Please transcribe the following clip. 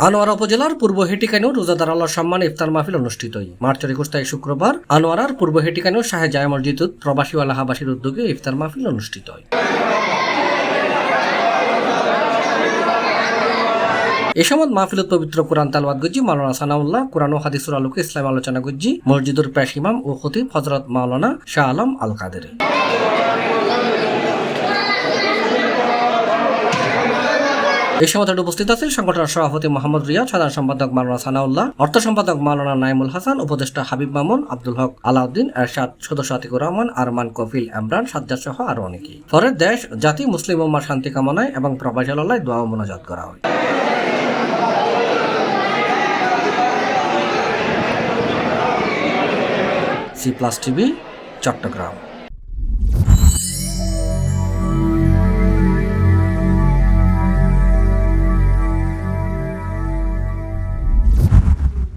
আনোয়ারা উপজেলার পূর্ব হেটিকানেও রোজাদার আল্লাহর সম্মানে ইফতার মাহফিল অনুষ্ঠিত। মার্চের 21 তারিখ শুক্রবার আনোয়ারার পূর্ব হেটিকানেও শাহে জায়ে মসজিদ প্রবাসী ও এলাহাবাসীর উদ্যোগে ইফতার মাহফিল অনুষ্ঠিত হয়। এ সময় মাহফিলত পবিত্র কোরআন তালাওয়াত গজ্জি মাওলানা সানাউল্লাহ, কোরআন ও হাদিসের আলোকে ইসলাম আলোচনা গজ্জি মসজিদের পেশ ইমাম ও খতিব হযরত মাওলানা শাহ আলম আল কাদেরী। এই সময় উপস্থিত আছেন সংগঠনের সভাপতি মোহাম্মদ রিয়াদ, সাধারণ সম্পাদক মাওলানা সানাউল্লাহ, অর্থ সম্পাদক মাওলানা নাইমুল হাসান, উপদেষ্টা হাবিব মামুন, আব্দুল হক আলাউদ্দিন, এরশাদ, সদস্য আতিকুর রহমান, আরমান, কফিল, এমরান, সাজ্জাদ সহ আরো অনেকেই। পরে দেশ, জাতি, মুসলিম উম্মাহর শান্তি কামনায় এবং প্রবাসী আল্লাহয় দোয়া ও মোনাজাত করা হয়। C+ TV, Chittagong.